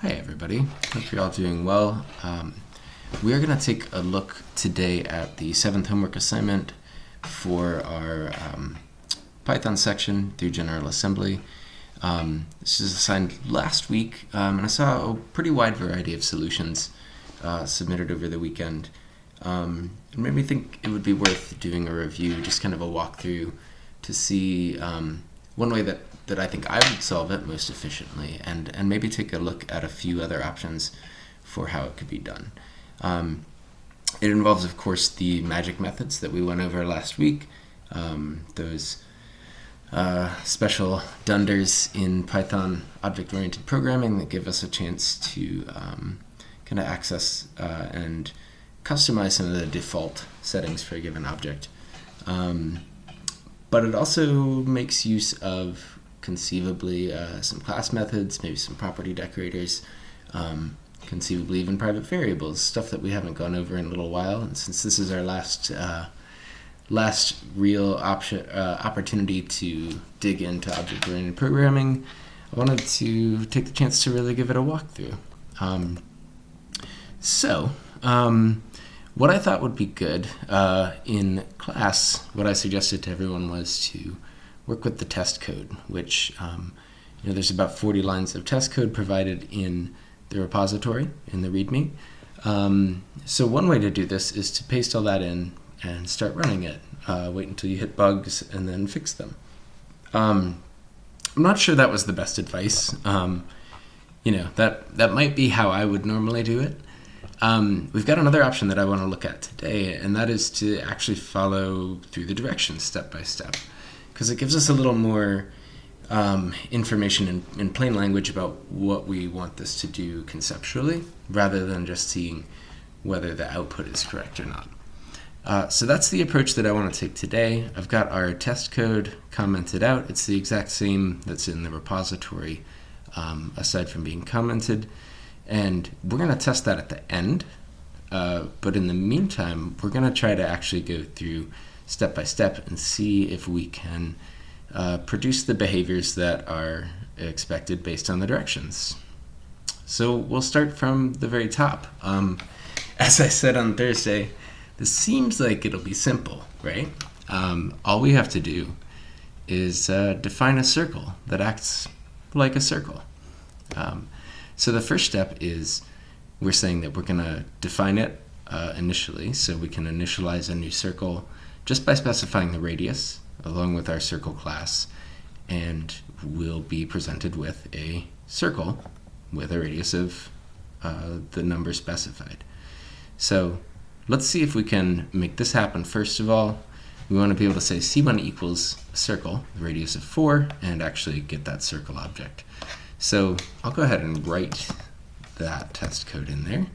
Hi everybody, hope you're all doing well. We are going to take a look today at the 7th homework assignment for our Python section through General Assembly. This is assigned last week, and I saw a pretty wide variety of solutions submitted over the weekend. It made me think it would be worth doing a review, just kind of a walkthrough to see one way that I think I would solve it most efficiently, and maybe take a look at a few other options for how it could be done. It involves, of course, the magic methods that we went over last week, those special dunders in Python object-oriented programming that give us a chance to kind of access and customize some of the default settings for a given object. But it also makes use of conceivably some class methods, maybe some property decorators, conceivably even private variables, stuff that we haven't gone over in a little while. And since this is our last real opportunity to dig into object-oriented programming, I wanted to take the chance to really give it a walkthrough. What I thought would be good in class, what I suggested to everyone was to work with the test code, which there's about 40 lines of test code provided in the repository, in the README. So one way to do this is to paste all that in and start running it. Wait until you hit bugs and then fix them. I'm not sure that was the best advice. That might be how I would normally do it. We've got another option that I want to look at today, and that is to actually follow through the directions step by step, because it gives us a little more information in plain language about what we want this to do conceptually, rather than just seeing whether the output is correct or not. So that's the approach that I want to take today. I've got our test code commented out. It's the exact same that's in the repository, aside from being commented. And we're going to test that at the end, but in the meantime, we're going to try to actually go through step by step and see if we can produce the behaviors that are expected based on the directions. So we'll start from the very top. As I said on Thursday, this seems like it'll be simple, right? All we have to do is define a circle that acts like a circle. So the first step is we're saying that we're going to define it initially, so we can initialize a new circle just by specifying the radius along with our circle class, and we'll be presented with a circle with a radius of the number specified. So let's see if we can make this happen. First of all, we want to be able to say C1 equals a circle, the radius of 4, and actually get that circle object. So I'll go ahead and write that test code in there.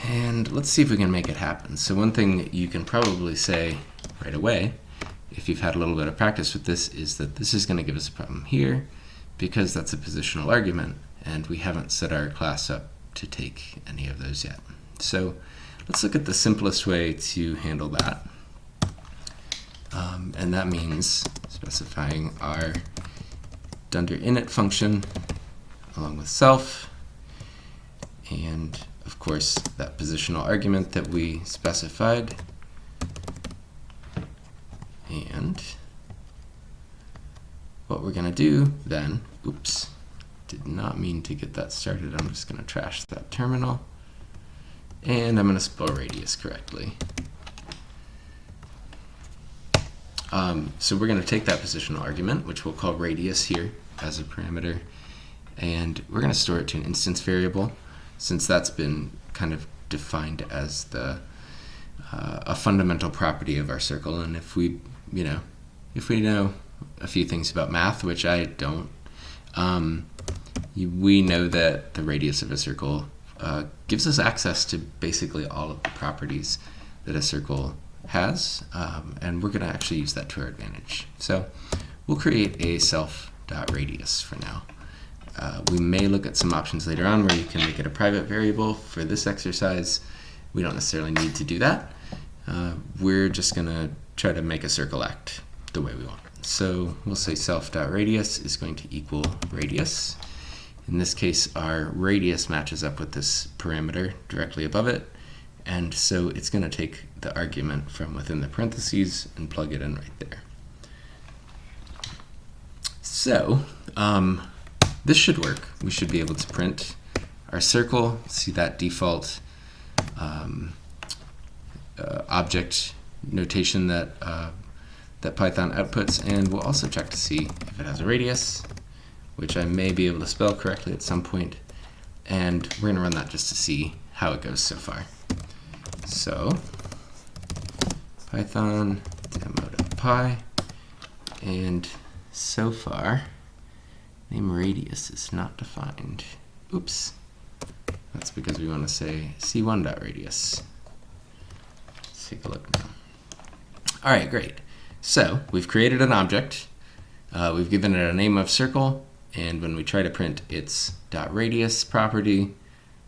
And let's see if we can make it happen. So one thing that you can probably say right away, if you've had a little bit of practice with this, is that this is going to give us a problem here because that's a positional argument, and we haven't set our class up to take any of those yet. So let's look at the simplest way to handle that. And that means specifying our dunder init function along with self, and of course that positional argument that we specified. And what we're going to do then, oops, did not mean to get that started. I'm just going to trash that terminal, and I'm going to spell radius correctly. So we're going to take that positional argument, which we'll call radius here as a parameter, and we're going to store it to an instance variable, since that's been kind of defined as the a fundamental property of our circle. And if we know a few things about math, which I don't, we know that the radius of a circle gives us access to basically all of the properties that a circle has, and we're going to actually use that to our advantage. So we'll create a self.radius for now. We may look at some options later on where you can make it a private variable. For this exercise, we don't necessarily need to do that. We're just going to try to make a circle act the way we want. So we'll say self.radius is going to equal radius, In this case, our radius matches up with this parameter directly above it, and so it's going to take the argument from within the parentheses and plug it in right there. So this should work. We should be able to print our circle, see that default object notation that that Python outputs, and we'll also check to see if it has a radius, which I may be able to spell correctly at some point, and we're going to run that just to see how it goes so far. So Python demo.py, and so far name radius is not defined. Oops, that's because we want to say c1.radius. Let's take a look now. All right, great. So we've created an object, we've given it a name of circle, and when we try to print its .radius property,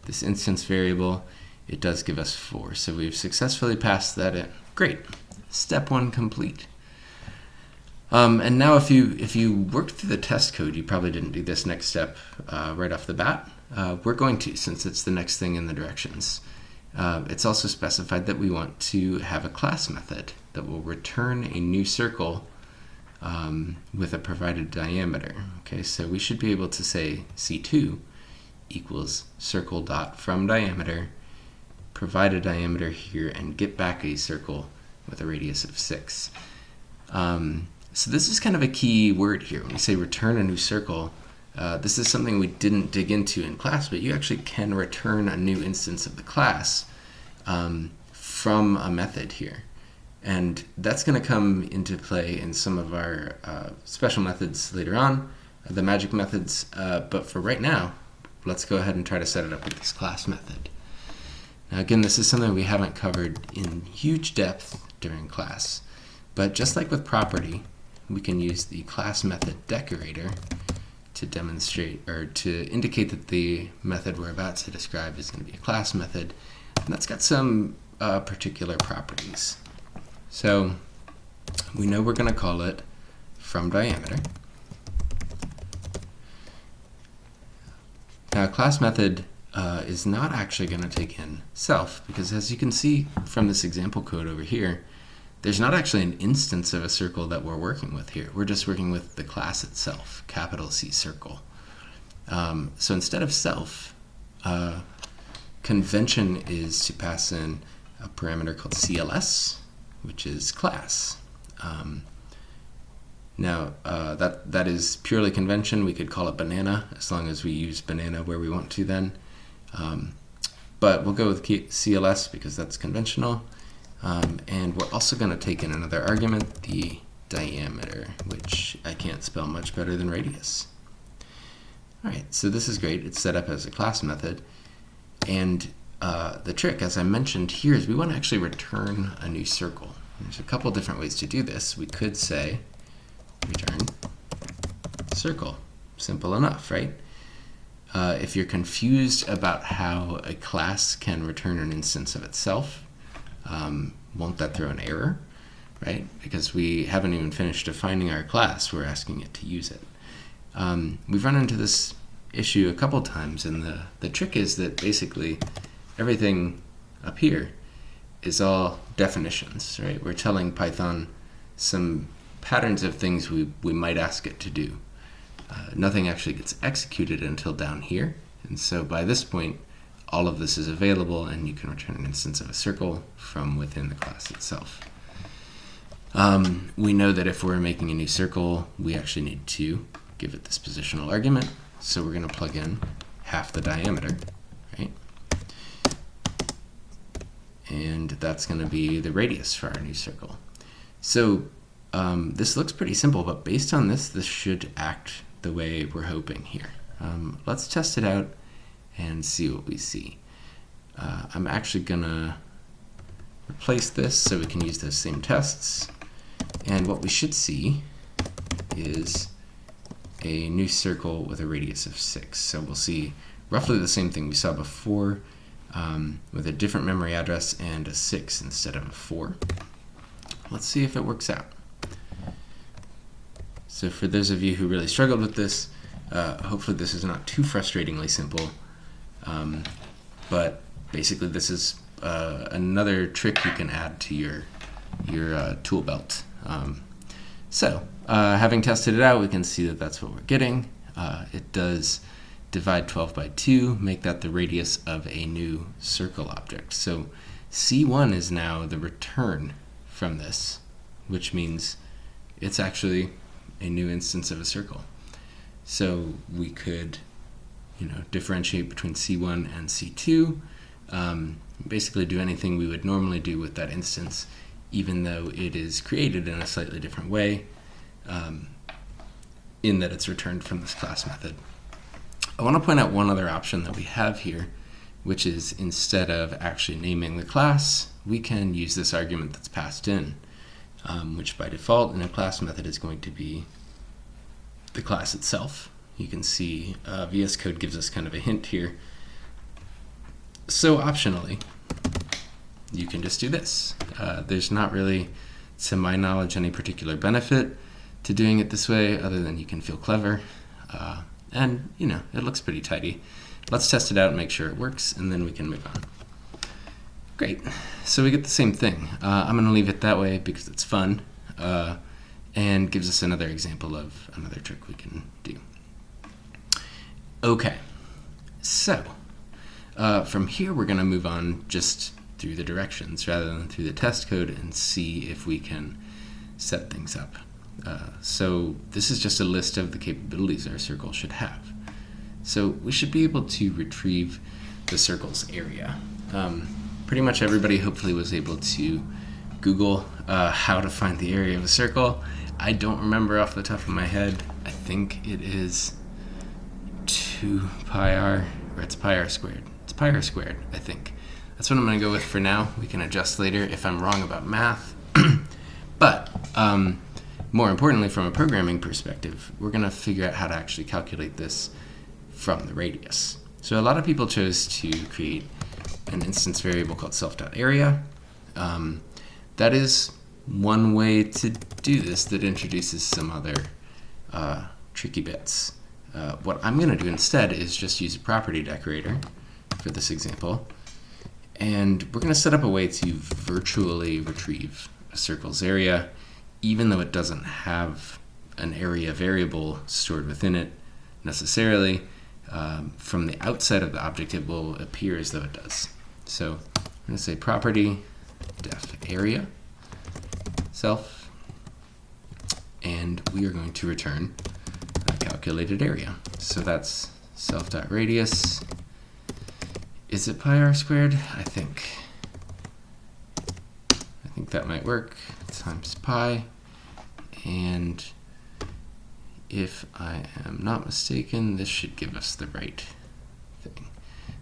this instance variable, it does give us 4. So we've successfully passed that in. Great. Step 1 complete. And now if you worked through the test code, you probably didn't do this next step right off the bat. We're going to, since it's the next thing in the directions. It's also specified that we want to have a class method that will return a new circle with a provided diameter. Okay, so we should be able to say C2 equals circle.fromDiameter, provide a diameter here, and get back a circle with a radius of 6. So this is kind of a key word here. When we say return a new circle, this is something we didn't dig into in class, but you actually can return a new instance of the class from a method here. And that's going to come into play in some of our special methods later on, the magic methods. But for right now, let's go ahead and try to set it up with this class method. Now again, this is something we haven't covered in huge depth during class. But just like with property, we can use the class method decorator to demonstrate or to indicate that the method we're about to describe is going to be a class method. And that's got some particular properties. So we know we're going to call it fromDiameter. Now, a class method is not actually going to take in self, because as you can see from this example code over here, there's not actually an instance of a circle that we're working with here. We're just working with the class itself, capital C circle. So instead of self, convention is to pass in a parameter called CLS, which is class. Now, that is purely convention. We could call it banana, as long as we use banana where we want to then. But we'll go with CLS because that's conventional. And we're also going to take in another argument, the diameter, which I can't spell much better than radius. All right, so this is great. It's set up as a class method. And the trick, as I mentioned here, is we want to actually return a new circle. There's a couple different ways to do this. We could say return circle. Simple enough, right? If you're confused about how a class can return an instance of itself, won't that throw an error, right? Because we haven't even finished defining our class, we're asking it to use it. We've run into this issue a couple times, and the trick is that basically everything up here is all definitions, right? We're telling Python some patterns of things we might ask it to do. Nothing actually gets executed until down here, and so by this point, all of this is available, and you can return an instance of a circle from within the class itself. We know that if we're making a new circle, we actually need to give it this positional argument, so we're going to plug in half the diameter, right? And that's going to be the radius for our new circle. So this looks pretty simple, but based on this, this should act the way we're hoping here. Let's test it out and see what we see. I'm actually going to replace this so we can use those same tests. And what we should see is a new circle with a radius of 6. So we'll see roughly the same thing we saw before, with a different memory address and a 6 instead of a 4. Let's see if it works out. So for those of you who really struggled with this, Hopefully this is not too frustratingly simple, but basically this is another trick you can add to your tool belt. Having tested it out, we can see that that's what we're getting. It does divide 12 by 2, make that the radius of a new circle object. So C1 is now the return from this, which means it's actually a new instance of a circle. So we could, differentiate between C1 and C2, basically do anything we would normally do with that instance, even though it is created in a slightly different way, in that it's returned from this class method. I want to point out one other option that we have here, which is instead of actually naming the class, we can use this argument that's passed in, which by default in a class method is going to be the class itself. You can see VS Code gives us kind of a hint here. So optionally, you can just do this. There's not really, to my knowledge, any particular benefit to doing it this way other than you can feel clever. And it looks pretty tidy. Let's test it out and make sure it works, and then we can move on. Great. So we get the same thing. I'm going to leave it that way because it's fun, and gives us another example of another trick we can do. Okay. So from here, we're going to move on just through the directions rather than through the test code and see if we can set things up. So this is just a list of the capabilities our circle should have. So we should be able to retrieve the circle's area. Pretty much everybody hopefully was able to Google how to find the area of a circle. I don't remember off the top of my head. I think it is 2 pi r, or it's pi r squared. It's pi r squared, I think. That's what I'm going to go with for now. We can adjust later if I'm wrong about math. But more importantly, from a programming perspective, we're going to figure out how to actually calculate this from the radius. So a lot of people chose to create an instance variable called self.area. That is one way to do this that introduces some other tricky bits. What I'm going to do instead is just use a property decorator for this example. And we're going to set up a way to virtually retrieve a circle's area, even though it doesn't have an area variable stored within it necessarily. From the outside of the object, it will appear as though it does. So I'm going to say property def area self, and we are going to return a calculated area. So that's self.radius. Is it pi r squared? I think that might work. Times pi. And if I am not mistaken, this should give us the right thing.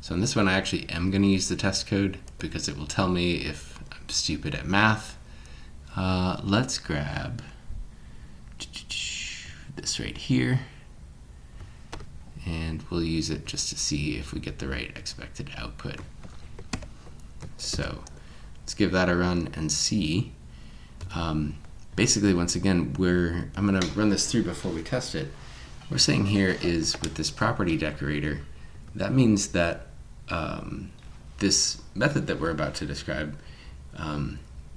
So in this one, I actually am going to use the test code because it will tell me if I'm stupid at math. Let's grab this right here, and we'll use it just to see if we get the right expected output. So let's give that a run and see. Basically, once again, I'm going to run this through before we test it. What we're saying here is with this property decorator, that means that this method that we're about to describe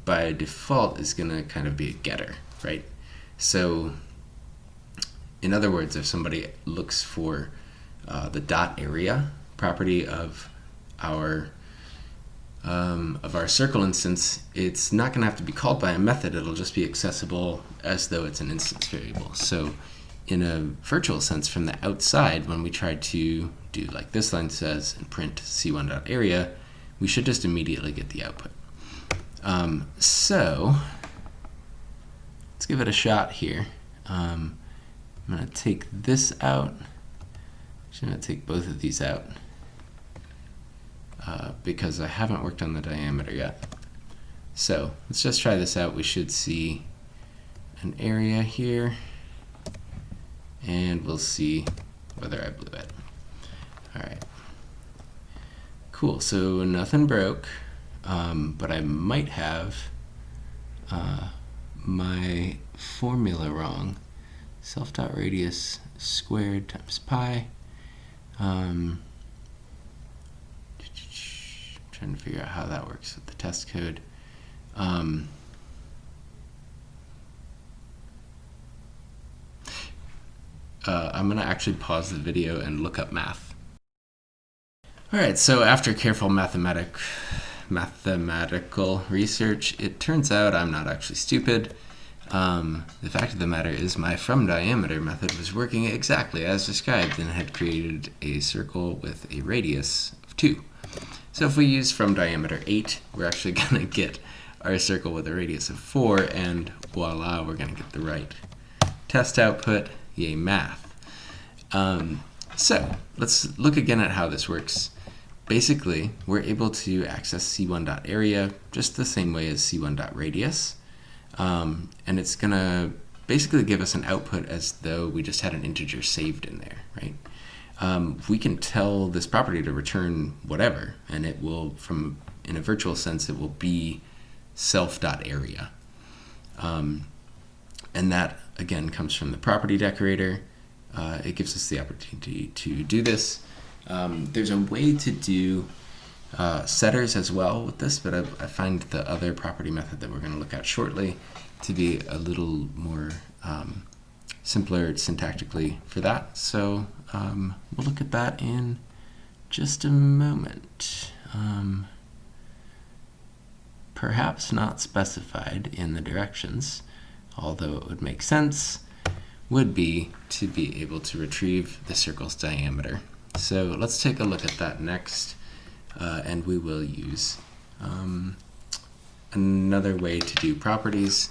by default is going to kind of be a getter, right? So in other words, if somebody looks for the dot area property of our circle instance, it's not going to have to be called by a method. It'll just be accessible as though it's an instance variable. So in a virtual sense, from the outside, when we try to do like this line says and print c1.area, we should just immediately get the output. So let's give it a shot here. I'm going to take this out. I'm going to take both of these out. Because I haven't worked on the diameter yet. So let's just try this out. We should see an area here, and we'll see whether I blew it. All right. Cool, so nothing broke, but I might have my formula wrong. Self.radius squared times pi. Trying to figure out how that works with the test code. I'm going to actually pause the video and look up math. All right, so after careful mathematical research, it turns out I'm not actually stupid. The fact of the matter is my from diameter method was working exactly as described and had created a circle with a radius of 2. So if we use from diameter 8, we're actually going to get our circle with a radius of 4, and voila, we're going to get the right test output. Yay, math. So let's look again at how this works. Basically, we're able to access c1.area just the same way as c1.radius. And it's going to basically give us an output as though we just had an integer saved in there, right? We can tell this property to return whatever, and it will, in a virtual sense, it will be self.area. And that, again, comes from the property decorator. It gives us the opportunity to do this. There's a way to do setters as well with this, but I find the other property method that we're going to look at shortly to be a little more simpler syntactically for that. So we'll look at that in just a moment. Perhaps not specified in the directions, although it would make sense, would be to be able to retrieve the circle's diameter. So let's take a look at that next, and we will use another way to do properties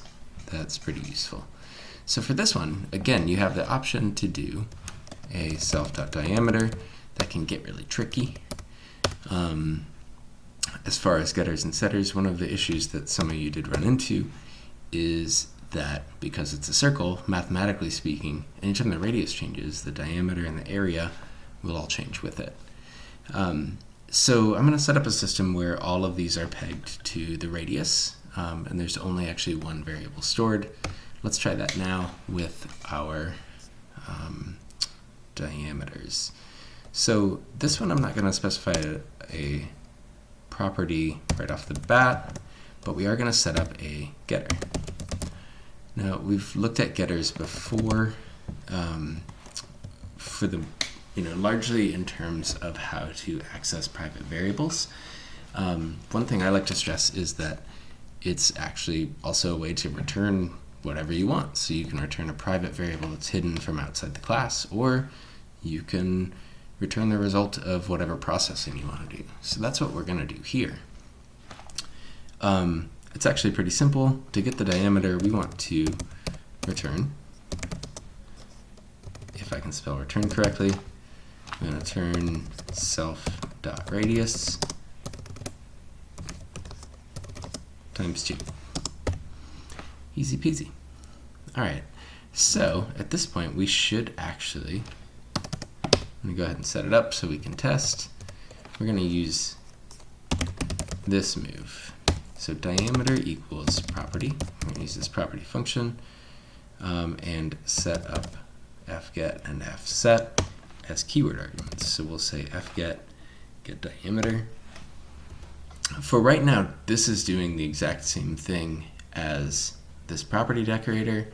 that's pretty useful. So for this one, again, you have the option to do a self.diameter. That can get really tricky. As far as getters and setters, one of the issues that some of you did run into is that because it's a circle, mathematically speaking, anytime the radius changes, the diameter and the area will all change with it. So I'm going to set up a system where all of these are pegged to the radius, and there's only actually one variable stored. Let's try that now with our diameters. So this one I'm not going to specify a property right off the bat, but we are going to set up a getter. Now we've looked at getters before for the largely in terms of how to access private variables. One thing I like to stress is that it's actually also a way to return whatever you want. So you can return a private variable that's hidden from outside the class, or you can return the result of whatever processing you want to do. So that's what we're going to do here. It's actually pretty simple. To get the diameter, we want to return, if I can spell return correctly, I'm going to turn self.radius times 2. Easy peasy. All right, so at this point we should actually, I'm going to go ahead and set it up so we can test. We're going to use this move. So diameter equals property. We're going to use this property function and set up fget and fset as keyword arguments. So we'll say fget get diameter. For right now, this is doing the exact same thing as this property decorator,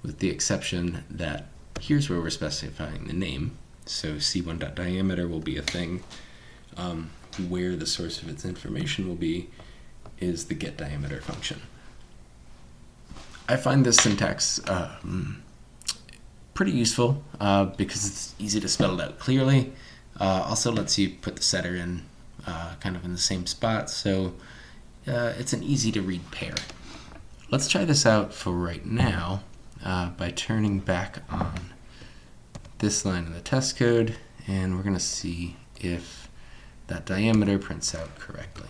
with the exception that here's where we're specifying the name. So c1.diameter will be a thing. Where the source of its information will be is the get diameter function. I find this syntax pretty useful because it's easy to spell it out clearly. Also lets you put the setter in kind of in the same spot, so it's an easy to read pair. Let's try this out for right now by turning back on this line of the test code, and we're going to see if that diameter prints out correctly.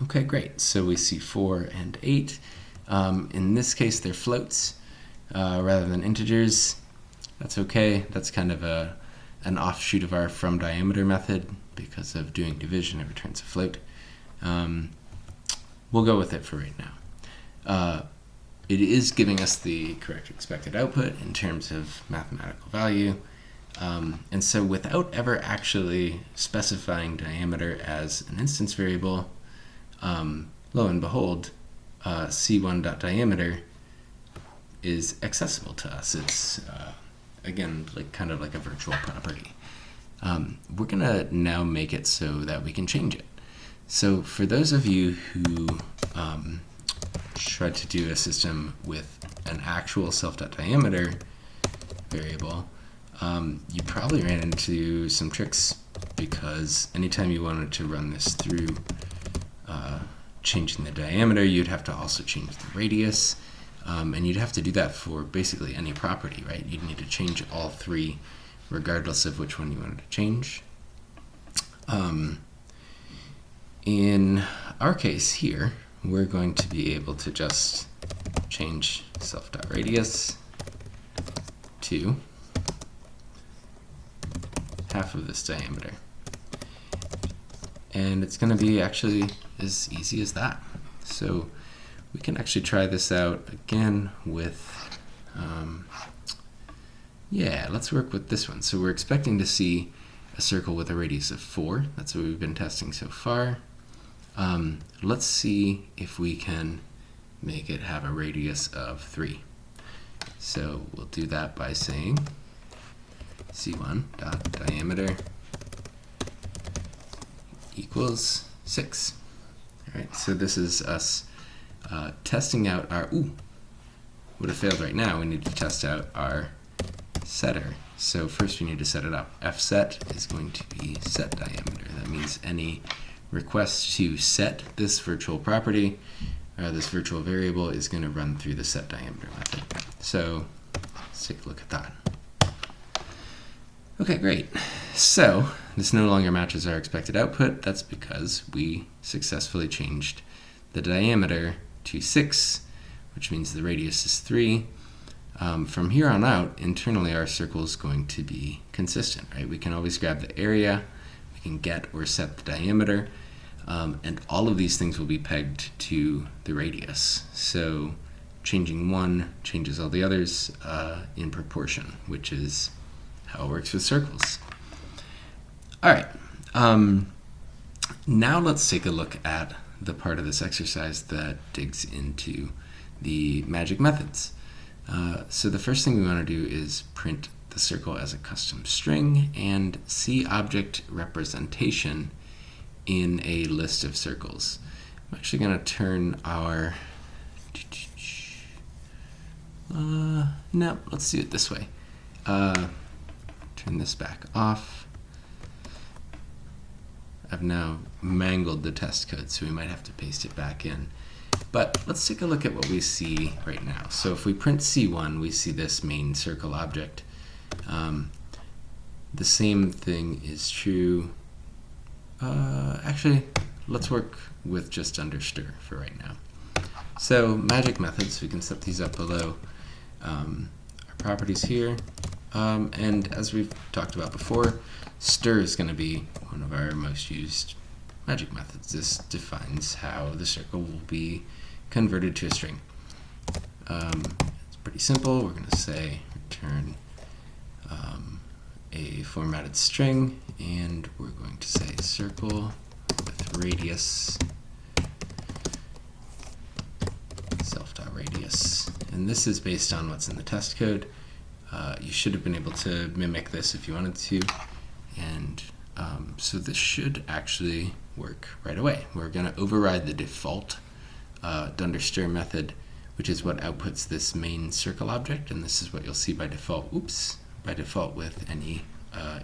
Okay, great. So we see 4 and 8. In this case, they're floats rather than integers. That's okay. That's kind of an offshoot of our from diameter method. Because of doing division, it returns a float. We'll go with it for right now. it is giving us the correct expected output in terms of mathematical value. And so without ever actually specifying diameter as an instance variable, lo and behold, c1.diameter is accessible to us. It's, again, kind of like a virtual property. We're going to now make it so that we can change it. So for those of you who tried to do a system with an actual self.diameter variable, you probably ran into some tricks, because anytime you wanted to run this through changing the diameter, you'd have to also change the radius, and you'd have to do that for basically any property, right? You'd need to change all three regardless of which one you wanted to change. In our case here, we're going to be able to just change self.radius to half of this diameter. And it's going to be actually as easy as that. So we can actually try this out again with, let's work with this one. So we're expecting to see a circle with a radius of 4. That's what we've been testing so far. Let's see if we can make it have a radius of 3. So we'll do that by saying c1.diameter equals 6. All right, so this is us testing out our, would have failed right now. We need to test out our setter. So first we need to set it up. fset is going to be set diameter. That means any request to set this virtual property, this virtual variable, is going to run through the set diameter method. So let's take a look at that. Okay, great. So this no longer matches our expected output. That's because we successfully changed the diameter to 6, which means the radius is 3. From here on out, internally our circle is going to be consistent, right? We can always grab the area, we can get or set the diameter, and all of these things will be pegged to the radius. So changing one changes all the others in proportion, which is how it works with circles. All right, now let's take a look at the part of this exercise that digs into the magic methods. So the first thing we want to do is print the circle as a custom string and see object representation in a list of circles. I'm actually going to turn our, no, let's do it this way. Turn this back off. I've now mangled the test code, so we might have to paste it back in. But let's take a look at what we see right now. So if we print C1, we see this main circle object. The same thing is true. Actually, let's work with just understir for right now. So magic methods, we can set these up below our properties here. And as we've talked about before, stir is going to be one of our most used magic methods. This defines how the circle will be converted to a string. It's pretty simple. We're going to say return a formatted string, and we're going to say circle with radius self.radius. And this is based on what's in the test code. You should have been able to mimic this if you wanted to. And so this should actually work right away. We're going to override the default dunderstir method, which is what outputs this main circle object, and this is what you'll see by default. By default with any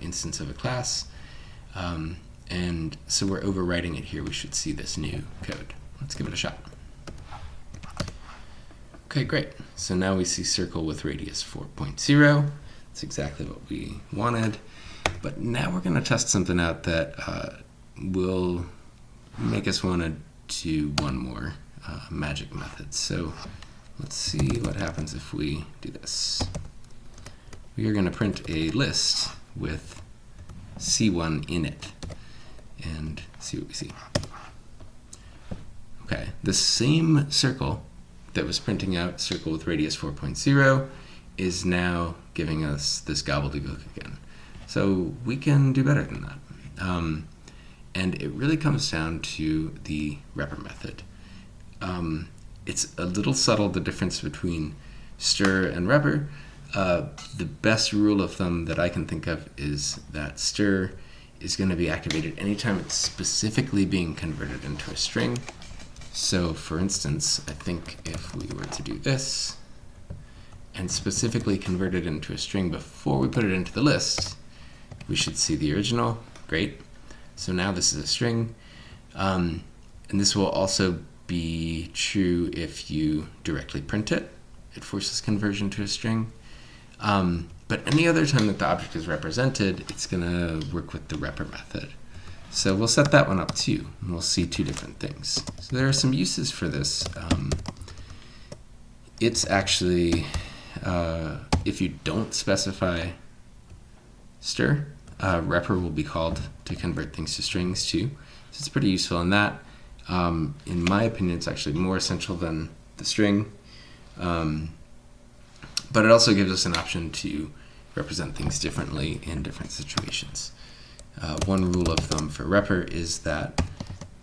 instance of a class. And so we're overwriting it here. We should see this new code. Let's give it a shot. Okay, great. So now we see circle with radius 4.0. That's exactly what we wanted. But now we're going to test something out that will make us want to do one more magic method. So let's see what happens if we do this. We are going to print a list with C1 in it and see what we see. Okay, the same circle that was printing out circle with radius 4.0 is now giving us this gobbledygook again. So we can do better than that. And it really comes down to the repr method. It's a little subtle, the difference between stir and repr. The best rule of thumb that I can think of is that stir is going to be activated anytime it's specifically being converted into a string. So for instance, I think if we were to do this and specifically convert it into a string before we put it into the list, we should see the original. Great. So now this is a string. And this will also be true if you directly print it. It forces conversion to a string. But any other time that the object is represented, it's going to work with the repr method. So we'll set that one up too, and we'll see two different things. So there are some uses for this. It's actually, if you don't specify stir, repr will be called to convert things to strings too. So it's pretty useful in that. In my opinion, it's actually more essential than the string. But it also gives us an option to represent things differently in different situations. One rule of thumb for repr is that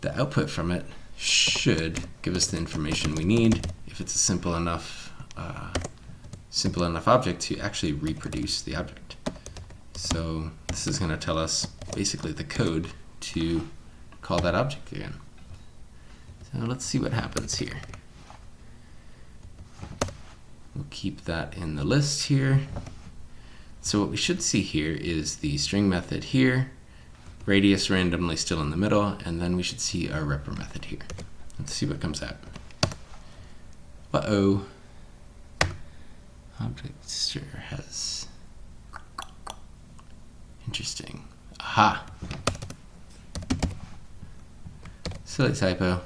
the output from it should give us the information we need if it's a simple enough object to actually reproduce the object. So this is going to tell us basically the code to call that object again. So let's see what happens here. We'll keep that in the list here. So what we should see here is the string method here, radius randomly still in the middle, and then we should see our repr method here. Let's see what comes out. Uh-oh. Object stir has... Interesting. Aha! Silly typo.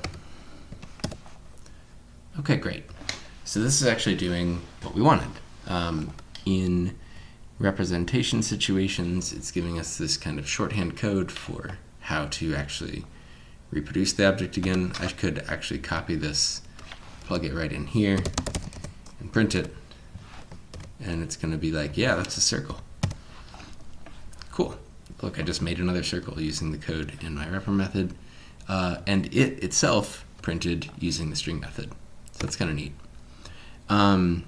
Okay, great. So this is actually doing what we wanted. In representation situations, it's giving us this kind of shorthand code for how to actually reproduce the object again. I could actually copy this, plug it right in here, and print it, and it's going to be like, yeah, that's a circle. Cool. Look, I just made another circle using the code in my repr method, and it itself printed using the string method. So that's kind of neat. All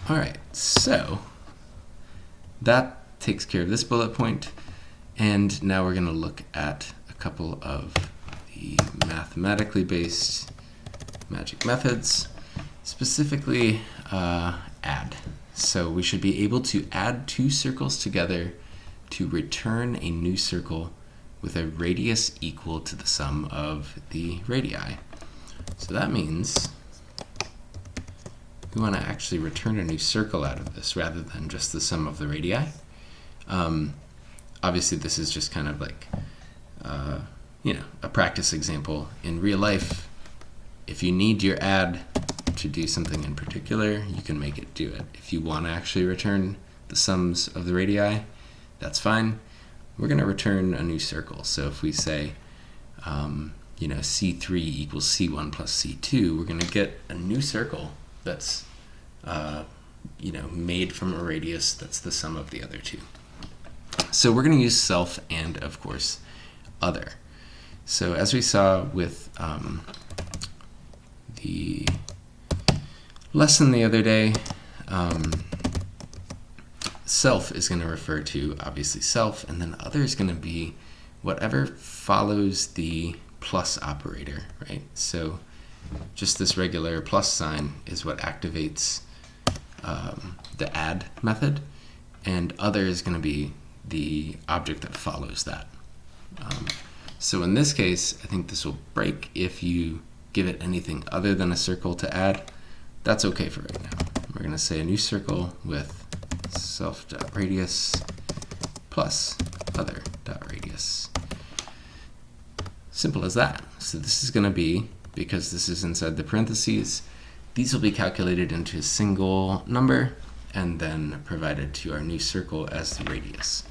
right, so that takes care of this bullet point, and now we're going to look at a couple of the mathematically based magic methods, specifically add. So we should be able to add two circles together to return a new circle with a radius equal to the sum of the radii. So that means we want to actually return a new circle out of this rather than just the sum of the radii. Obviously, this is just kind of like, a practice example. In real life, if you need your add to do something in particular, you can make it do it. If you want to actually return the sums of the radii, that's fine. We're going to return a new circle. So if we say, C3 equals C1 plus C2, we're going to get a new circle that's made from a radius that's the sum of the other two. So we're going to use self and, of course, other. So as we saw with the lesson the other day, self is going to refer to, obviously, self, and then other is going to be whatever follows the plus operator, right? So just this regular plus sign is what activates the add method, and other is going to be the object that follows that. So in this case, I think this will break if you give it anything other than a circle to add. That's okay for right now. We're going to say a new circle with self.radius plus other.radius. Simple as that. So this is going to be, because this is inside the parentheses, these will be calculated into a single number and then provided to our new circle as the radius.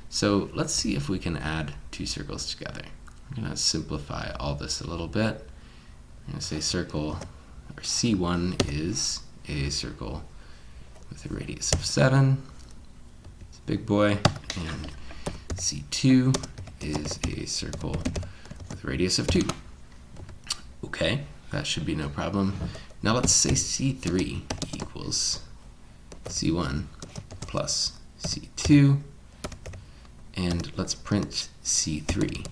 So let's see if we can add two circles together. I'm going to simplify all this a little bit. I'm going to say circle or C1 is a circle with a radius of 7. It's a big boy. And C2 is a circle with a radius of 2. Okay, that should be no problem. Now let's say C3 equals C1 plus C2, and let's print C3.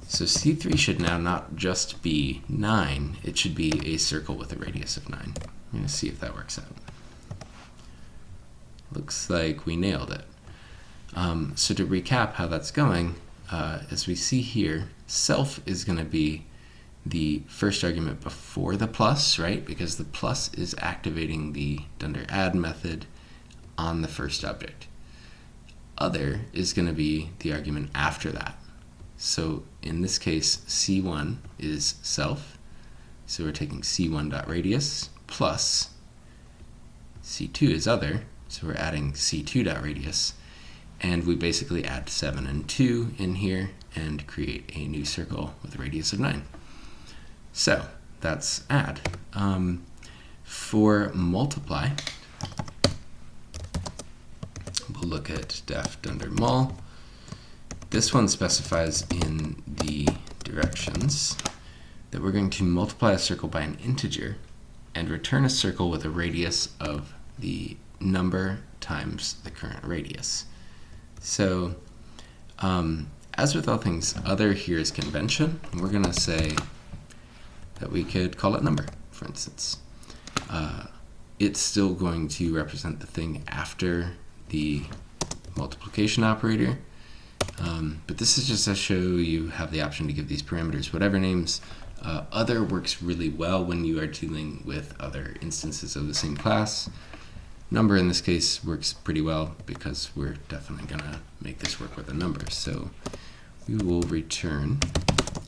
So C3 should now not just be 9, it should be a circle with a radius of 9. I'm going to see if that works out. Looks like we nailed it. So to recap how that's going, as we see here, self is going to be the first argument before the plus, right? Because the plus is activating the dunder add method on the first object. Other is going to be the argument after that. So in this case, C1 is self. So we're taking C1.radius plus C2 is other. So we're adding C2.radius. And we basically add 7 and 2 in here and create a new circle with a radius of 9. So that's add. For multiply, we'll look at def dunder mul. This one specifies in the directions that we're going to multiply a circle by an integer and return a circle with a radius of the number times the current radius. So as with all things, other here is convention. And we're going to say that we could call it number, for instance. It's still going to represent the thing after the multiplication operator. But this is just to show you have the option to give these parameters whatever names. Other works really well when you are dealing with other instances of the same class. Number in this case works pretty well because we're definitely going to make this work with a number. So we will return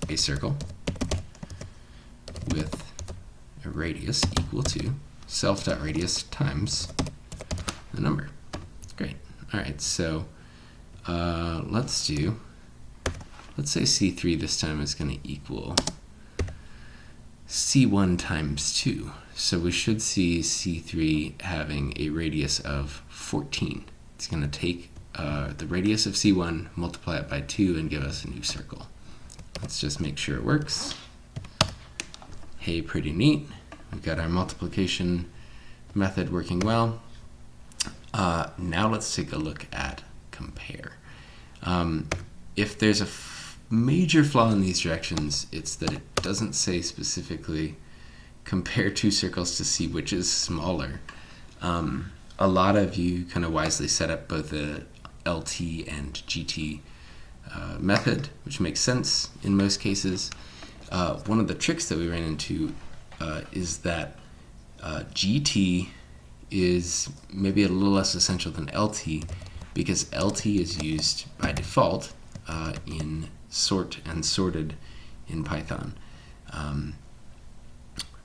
a circle with a radius equal to self.radius times the number. Great. All right, so let's say C3 this time is going to equal C1 times 2. So we should see C3 having a radius of 14. It's going to take the radius of C1, multiply it by 2, and give us a new circle. Let's just make sure it works. Hey, pretty neat. We've got our multiplication method working well. Now let's take a look at compare. If there's a major flaw in these directions, it's that it doesn't say specifically compare two circles to see which is smaller. A lot of you kind of wisely set up both the LT and GT method, which makes sense in most cases. One of the tricks that we ran into is that GT is maybe a little less essential than LT because LT is used by default in sort and sorted in Python.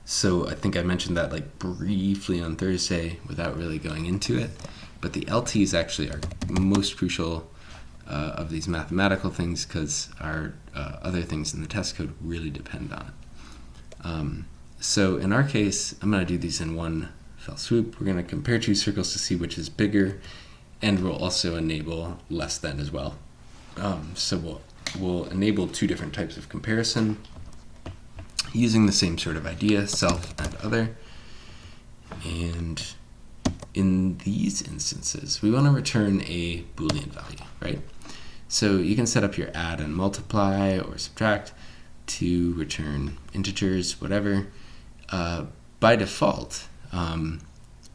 So I think I mentioned that like briefly on Thursday without really going into it, but the LTs actually are most crucial of these mathematical things because our other things in the test code really depend on it. So in our case, I'm going to do these in one fell swoop. We're going to compare two circles to see which is bigger, and we'll also enable less than as well. So we'll enable two different types of comparison using the same sort of idea, self and other. And in these instances, we want to return a Boolean value, right? So you can set up your add and multiply or subtract to return integers, whatever. By default,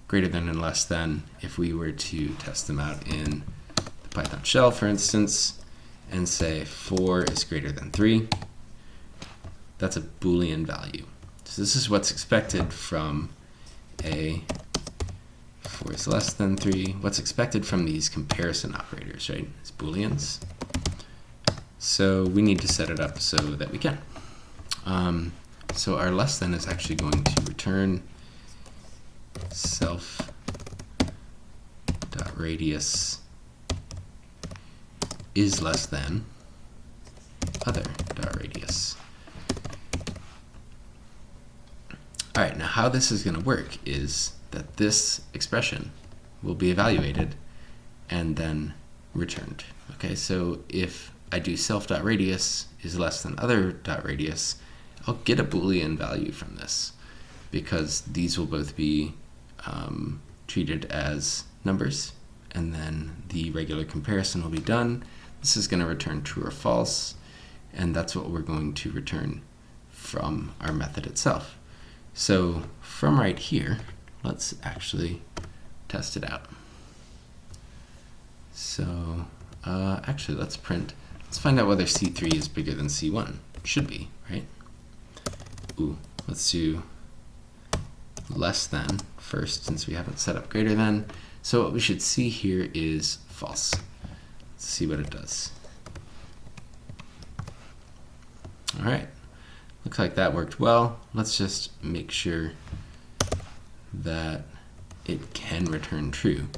greater than and less than, if we were to test them out in the Python shell, for instance, and say 4 is greater than 3, that's a Boolean value. So this is what's expected from a 4 is less than 3. What's expected from these comparison operators, right? It's Booleans. So we need to set it up so that we can. So our less than is actually going to return self.radius is less than other.radius. All right, now how this is going to work is that this expression will be evaluated and then returned. Okay, so if I do self.radius is less than other.radius, I'll get a Boolean value from this because these will both be treated as numbers, and then the regular comparison will be done. This is going to return true or false, and that's what we're going to return from our method itself. So from right here, let's actually test it out. So actually, let's find out whether C3 is bigger than C1. It should be, right? Ooh, let's do less than first, since we haven't set up greater than. So what we should see here is false. Let's see what it does. All right, looks like that worked well. Let's just make sure that it can return true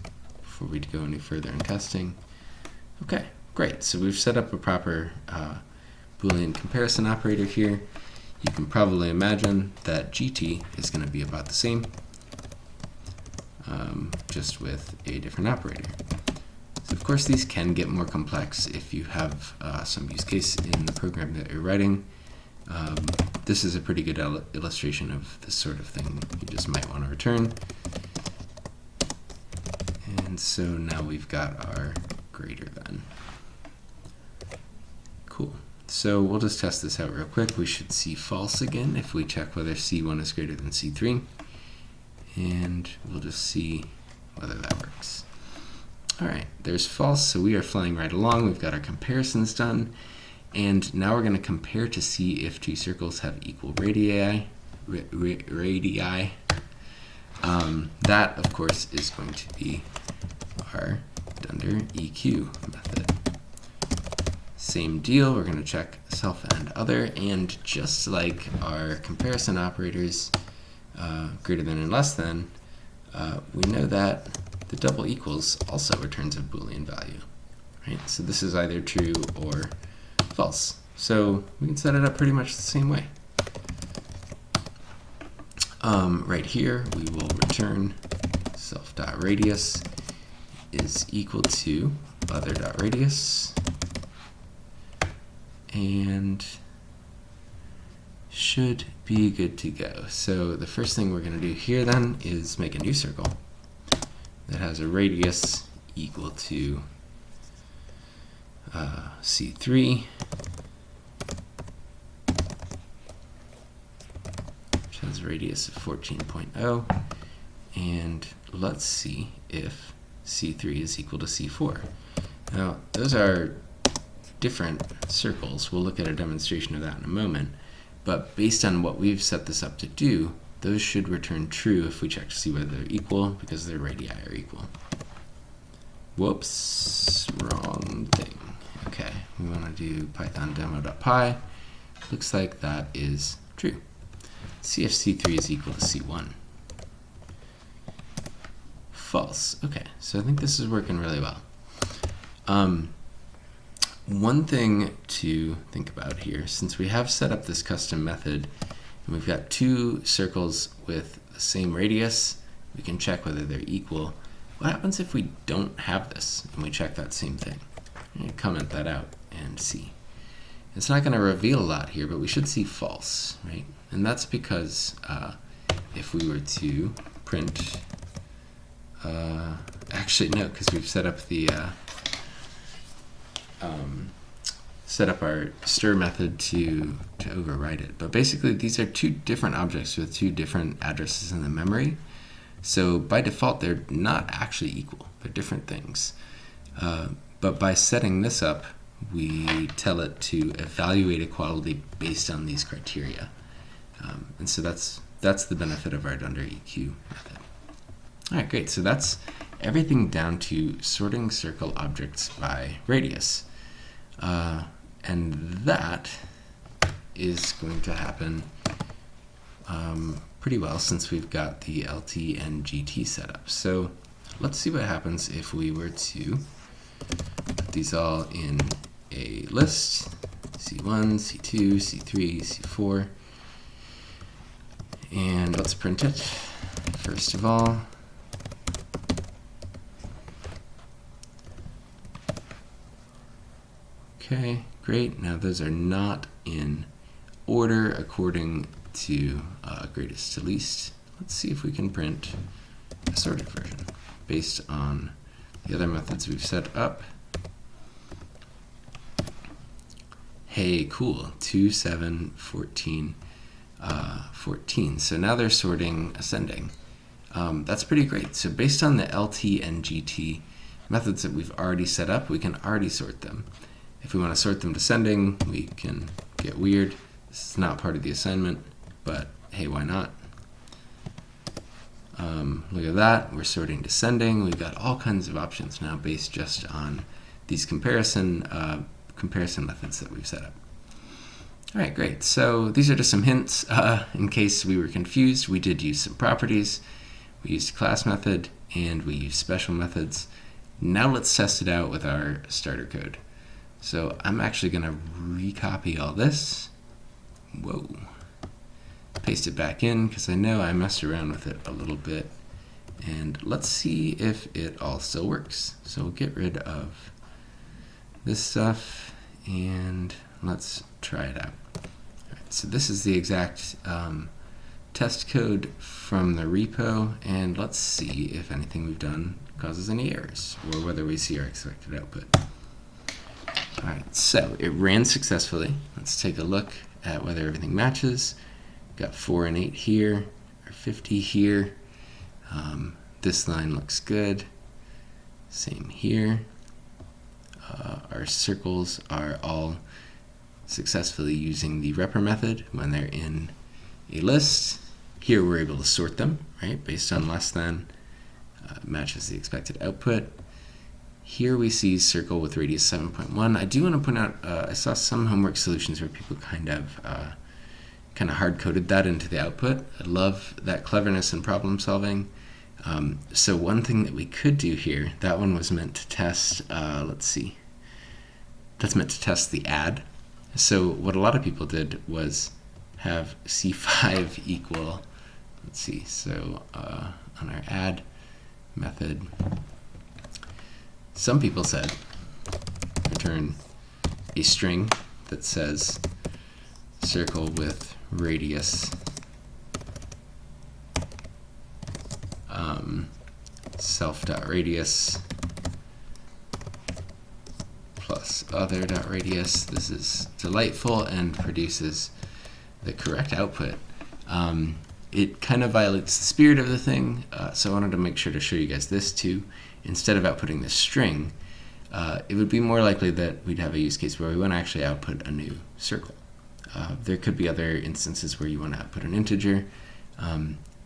before we go any further in testing. Okay, great. So we've set up a proper Boolean comparison operator here. You can probably imagine that GT is going to be about the same, just with a different operator. So of course these can get more complex if you have some use case in the program that you're writing. This is a pretty good illustration of this sort of thing you just might want to return. And so now we've got our greater than. Cool. So we'll just test this out real quick. We should see false again if we check whether C1 is greater than C3. And we'll just see whether that works. All right, there's false, so we are flying right along. We've got our comparisons done. And now we're going to compare to see if two circles have equal radii. That, of course, is going to be our Dunder EQ method. Same deal, we're going to check self and other, and just like our comparison operators, greater than and less than, we know that the double equals also returns a Boolean value, right? So this is either true or false. So we can set it up pretty much the same way. Right here, we will return self.radius is equal to other.radius, and should be good to go. So the first thing we're going to do here then is make a new circle that has a radius equal to C3, which has a radius of 14.0, and let's see if C3 is equal to C4. Now, those are different circles. We'll look at a demonstration of that in a moment, but based on what we've set this up to do, those should return true if we check to see whether they're equal, because their radii are equal. Whoops, wrong thing. Okay, we want to do python demo.py. Looks like that is true. Let's see if C3 is equal to C1. False. Okay, so I think this is working really well. One thing to think about here, since we have set up this custom method, and we've got two circles with the same radius, we can check whether they're equal. What happens if we don't have this and we check that same thing? Comment that out and see. It's not going to reveal a lot here, but we should see false, right? And that's because if we were to print, actually no, because we've set up the our stir method to override it. But basically these are two different objects with two different addresses in the memory. So by default they're not actually equal. They're different things. But by setting this up, we tell it to evaluate equality based on these criteria. And so that's the benefit of our Dunder EQ method. All right, great. So that's everything down to sorting circle objects by radius. And that is going to happen pretty well since we've got the LT and GT set up. So let's see what happens if we were to put these all in a list, C1, C2, C3, C4, And let's print it first of all. Okay, great. Now those are not in order according to greatest to least. Let's see if we can print a sorted version based on the other methods we've set up. Hey, cool, 2, 7, 14, 14. So now they're sorting ascending. That's pretty great. So based on the LT and GT methods that we've already set up, we can already sort them. If we want to sort them descending, we can get weird. This is not part of the assignment, but hey, why not? Look at that, we're sorting descending. We've got all kinds of options now based just on these comparison methods that we've set up. All right, great. So these are just some hints in case we were confused. We did use some properties. We used class method and we used special methods. Now let's test it out with our starter code. So I'm actually going to recopy all this. Whoa. Paste it back in because I know I messed around with it a little bit. And let's see if it all still works. So we'll get rid of this stuff and let's try it out. All right, so this is the exact test code from the repo, and let's see if anything we've done causes any errors or whether we see our expected output. All right, so it ran successfully. Let's take a look at whether everything matches. Got 4 and 8 here, or 50 here. This line looks good. Same here. Our circles are all successfully using the repr method when they're in a list. Here we're able to sort them, right, based on less than matches the expected output. Here we see circle with radius 7.1. I do want to point out, I saw some homework solutions where people kind of hard-coded that into the output. I love that cleverness in problem solving. So one thing that we could do here, that one was meant to test, let's see, that's meant to test the add. So what a lot of people did was have C5 equal, let's see, so on our add method, some people said return a string that says circle with radius self.radius plus other.radius. This is delightful and produces the correct output. It kind of violates the spirit of the thing, so I wanted to make sure to show you guys this too. Instead of outputting this string, it would be more likely that we'd have a use case where we want to actually output a new circle. There could be other instances where you want to output an integer.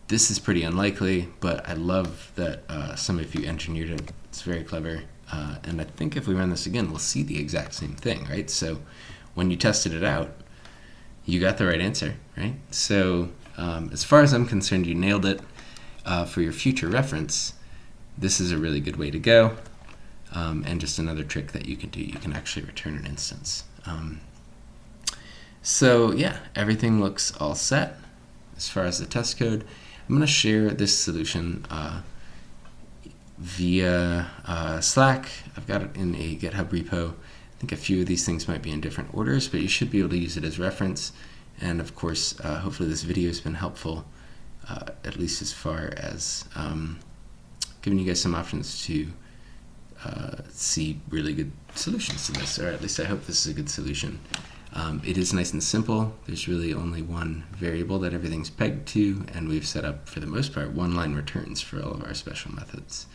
This is pretty unlikely, but I love that some of you engineered it. It's very clever. And I think if we run this again, we'll see the exact same thing, right? So when you tested it out, you got the right answer, right? So as far as I'm concerned, you nailed it. For your future reference, this is a really good way to go. And just another trick that you can do, you can actually return an instance. So yeah, everything looks all set as far as the test code. I'm going to share this solution via Slack. I've got it in a GitHub repo. I think a few of these things might be in different orders, but you should be able to use it as reference. And of course, hopefully this video has been helpful, at least as far as giving you guys some options to see really good solutions to this, or at least I hope this is a good solution. It is nice and simple. There's really only one variable that everything's pegged to, and we've set up, for the most part, one-line returns for all of our special methods.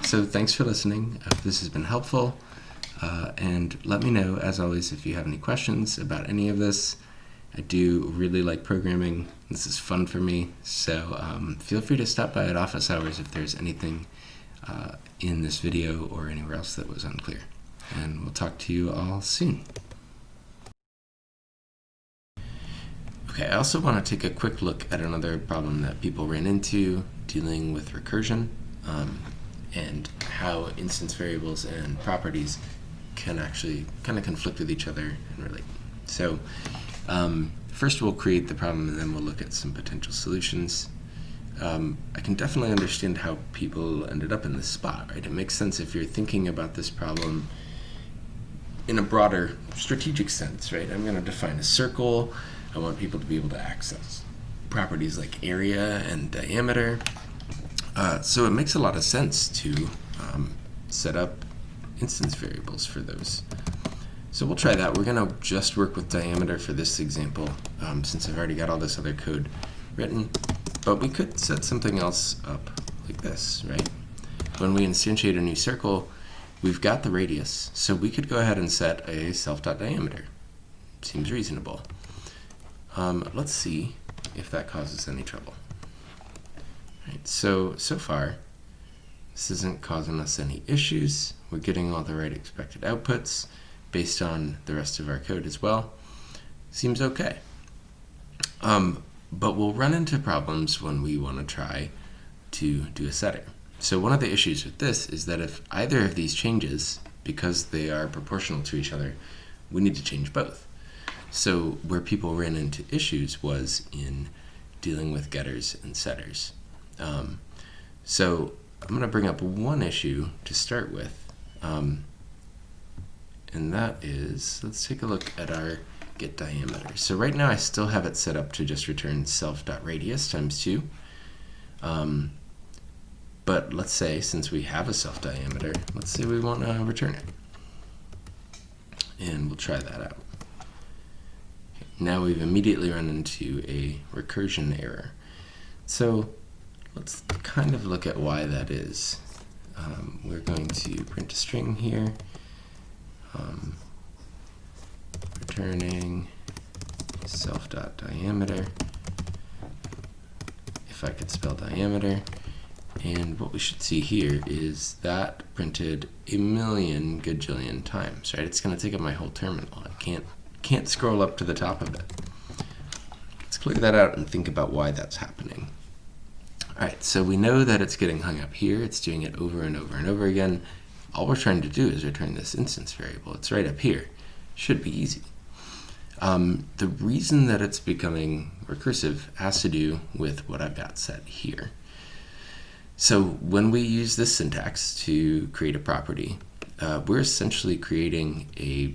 So thanks for listening. I hope this has been helpful, and let me know, as always, if you have any questions about any of this. I do really like programming. This is fun for me, so feel free to stop by at office hours if there's anything in this video or anywhere else that was unclear. And we'll talk to you all soon. Okay, I also want to take a quick look at another problem that people ran into dealing with recursion, and how instance variables and properties can actually kind of conflict with each other and relate. So first we'll create the problem and then we'll look at some potential solutions. I can definitely understand how people ended up in this spot, right? It makes sense if you're thinking about this problem in a broader strategic sense, right? I'm going to define a circle. I want people to be able to access properties like area and diameter. So it makes a lot of sense to set up instance variables for those. So we'll try that. We're going to just work with diameter for this example, since I've already got all this other code written. But we could set something else up like this, right? When we instantiate a new circle, we've got the radius, so we could go ahead and set a self.diameter. Seems reasonable. Let's see if that causes any trouble. Right, so far, this isn't causing us any issues. We're getting all the right expected outputs based on the rest of our code as well. Seems okay. But we'll run into problems when we want to try to do a setter. So one of the issues with this is that if either of these changes, because they are proportional to each other, we need to change both. So where people ran into issues was in dealing with getters and setters. So I'm going to bring up one issue to start with, and that is, let's take a look at our get diameter. So right now I still have it set up to just return self.radius times 2. But let's say, since we have a self-diameter, let's say we want to return it. And we'll try that out. Now we've immediately run into a recursion error. So let's kind of look at why that is. We're going to print a string here, returning self.diameter, if I could spell diameter. And what we should see here is that printed a million gajillion times, right? It's going to take up my whole terminal. I can't scroll up to the top of it. Let's clear that out and think about why that's happening. All right, so we know that it's getting hung up here. It's doing it over and over and over again. All we're trying to do is return this instance variable. It's right up here. Should be easy. The reason that it's becoming recursive has to do with what I've got set here. So when we use this syntax to create a property, we're essentially creating a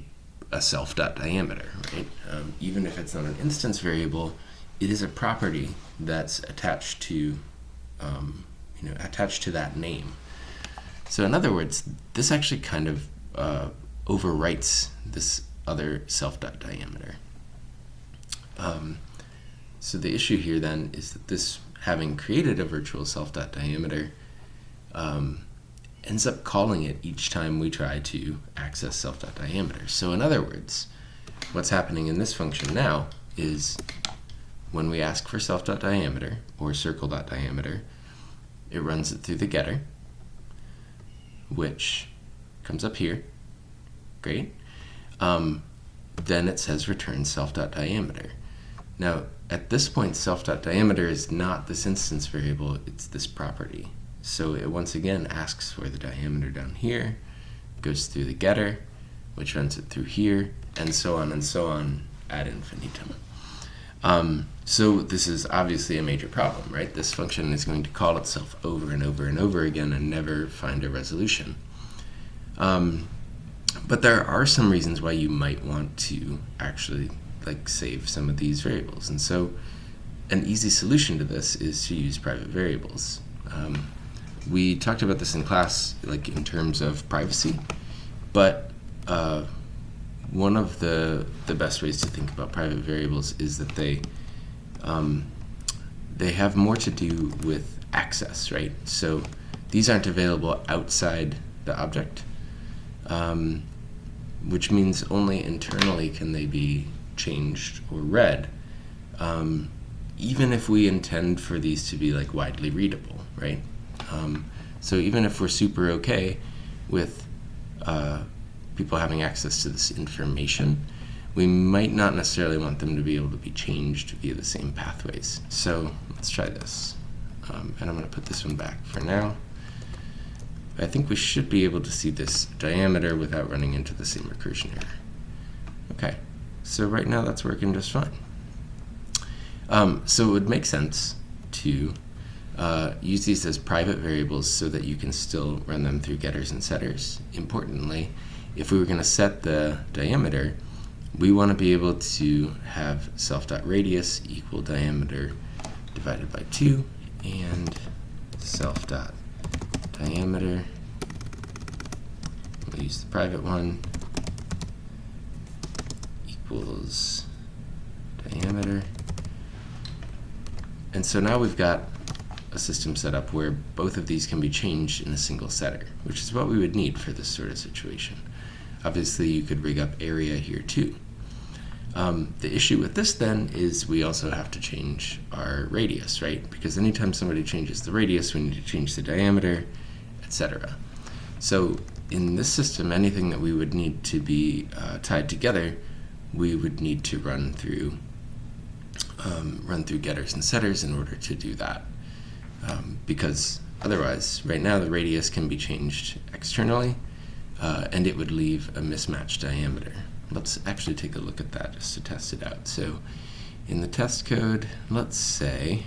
self.diameter, right? Even if it's not an instance variable, it is a property that's attached to, attached to that name. So in other words, this actually kind of overwrites this other self.diameter. So the issue here then is that this, having created a virtual self.diameter, ends up calling it each time we try to access self.diameter. So in other words, what's happening in this function now is when we ask for self.diameter or circle.diameter, it runs it through the getter, which comes up here. Great. Then it says return self.diameter. Now, at this point, self.diameter is not this instance variable, it's this property. So it once again asks for the diameter down here, goes through the getter, which runs it through here, and so on ad infinitum. So this is obviously a major problem, right? This function is going to call itself over and over and over again and never find a resolution. But there are some reasons why you might want to actually save some of these variables. And so an easy solution to this is to use private variables. We talked about this in class, in terms of privacy, but one of the best ways to think about private variables is that they have more to do with access, right? So these aren't available outside the object, which means only internally can they be changed or read, even if we intend for these to be widely readable, right? So even if we're super okay with people having access to this information, we might not necessarily want them to be able to be changed via the same pathways. So let's try this. And I'm going to put this one back for now. I think we should be able to see this diameter without running into the same recursion error. Okay, so right now that's working just fine. So it would make sense to use these as private variables so that you can still run them through getters and setters. Importantly, if we were going to set the diameter, we want to be able to have self.radius equal diameter divided by 2, and self.diameter, we'll use the private one, equals diameter. And so now we've got a system set up where both of these can be changed in a single setter, which is what we would need for this sort of situation. Obviously, you could rig up area here too. The issue with this then is we also have to change our radius, right? Because anytime somebody changes the radius, we need to change the diameter, etc. So in this system, anything that we would need to be tied together, we would need to run through getters and setters in order to do that. Because otherwise, right now the radius can be changed externally, and it would leave a mismatched diameter. Let's actually take a look at that just to test it out. So in the test code, let's say,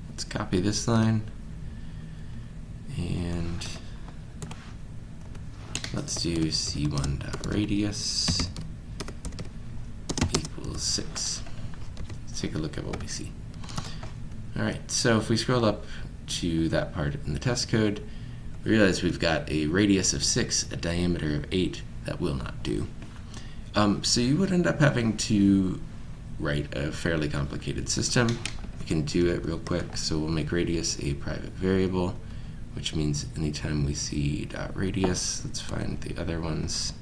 let's copy this line, and let's do c1.radius equals 6. Let's take a look at what we see. All right, so if we scroll up to that part in the test code, we realize we've got a radius of 6, a diameter of 8. That will not do. So you would end up having to write a fairly complicated system. We can do it real quick. So we'll make radius a private variable, which means anytime we see .radius, let's find the other ones.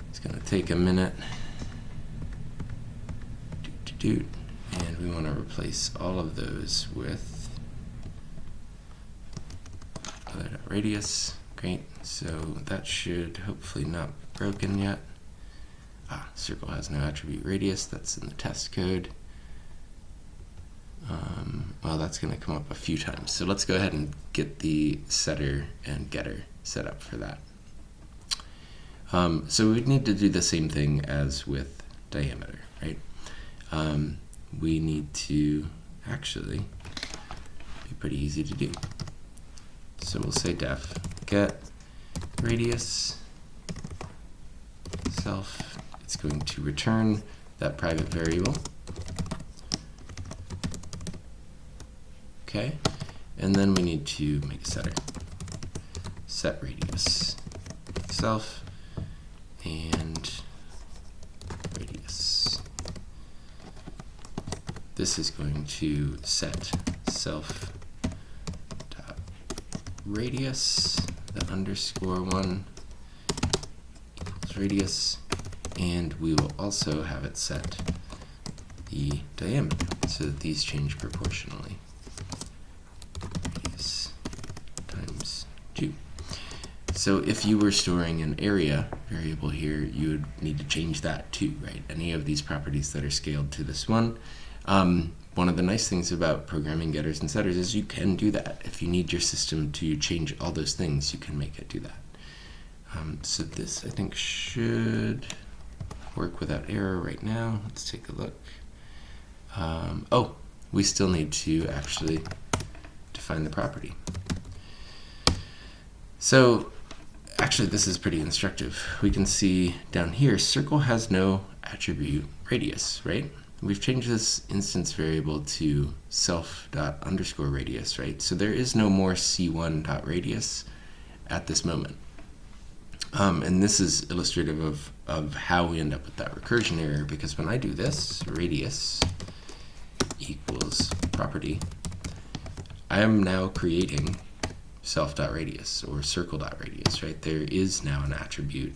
It's going to take a minute. And we want to replace all of those with other.radius. Great. So that should hopefully not be broken yet. Circle has no attribute radius. That's in the test code. Well, that's going to come up a few times. So let's go ahead and get the setter and getter set up for that. So we need to do the same thing as with diameter, right? We need to actually be pretty easy to do. So we'll say def get radius self. It's going to return that private variable. Okay, and then we need to make a setter. Set radius self and radius. This is going to set self radius, the underscore one equals radius, and we will also have it set the diameter so that these change proportionally. Radius times 2. So if you were storing an area variable here, you would need to change that too, right? Any of these properties that are scaled to this one. One of the nice things about programming getters and setters is you can do that. If you need your system to change all those things, you can make it do that. So this, I think, should work without error right now. Let's take a look. Oh, we still need to actually define the property. So actually, this is pretty instructive. We can see down here, circle has no attribute radius, right? We've changed this instance variable to self._radius, right? So there is no more c1.radius at this moment. And this is illustrative of how we end up with that recursion error, because when I do this, radius equals property, I am now creating self.radius or circle.radius, right? There is now an attribute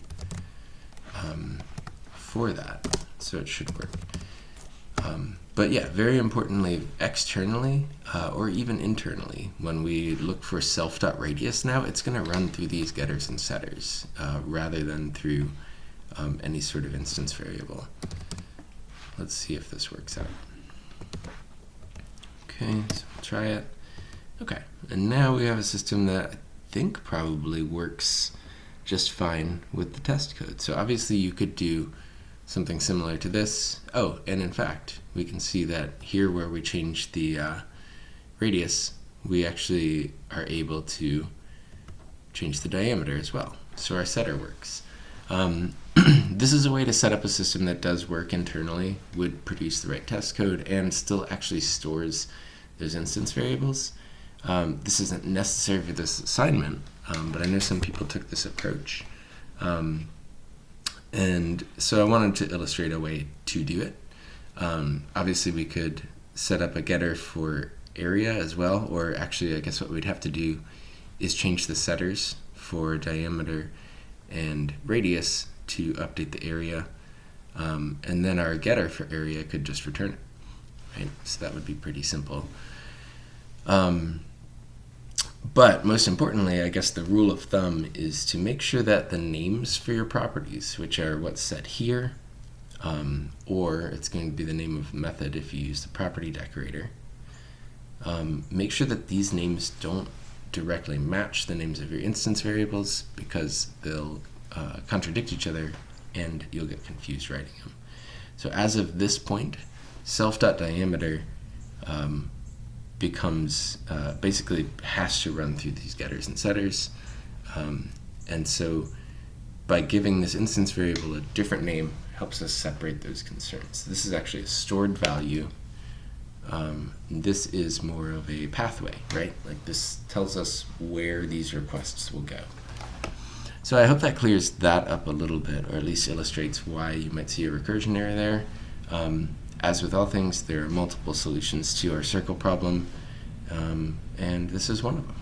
for that, so it should work. But yeah, very importantly, externally or even internally, when we look for self.radius now, it's going to run through these getters and setters rather than through any sort of instance variable. Let's see if this works out. Okay, so we'll try it. Okay, and now we have a system that I think probably works just fine with the test code. So obviously you could do something similar to this. Oh, and in fact, we can see that here where we change the radius, we actually are able to change the diameter as well. So our setter works. This is a way to set up a system that does work internally, would produce the right test code, and still actually stores those instance variables. This isn't necessary for this assignment, but I know some people took this approach. And so I wanted to illustrate a way to do it. Obviously, we could set up a getter for area as well, or actually, I guess what we'd have to do is change the setters for diameter and radius to update the area, and then our getter for area could just return it, right? So that would be pretty simple. But most importantly, I guess the rule of thumb is to make sure that the names for your properties, which are what's set here, or it's going to be the name of method if you use the property decorator, make sure that these names don't directly match the names of your instance variables, because they'll contradict each other and you'll get confused writing them. So as of this point, self.diameter becomes basically has to run through these getters and setters, and so by giving this instance variable a different name helps us separate those concerns. This is actually a stored value. This is more of a pathway, right? Like this tells us where these requests will go. So I hope that clears that up a little bit, or at least illustrates why you might see a recursion error there. As with all things, there are multiple solutions to our circle problem, and this is one of them.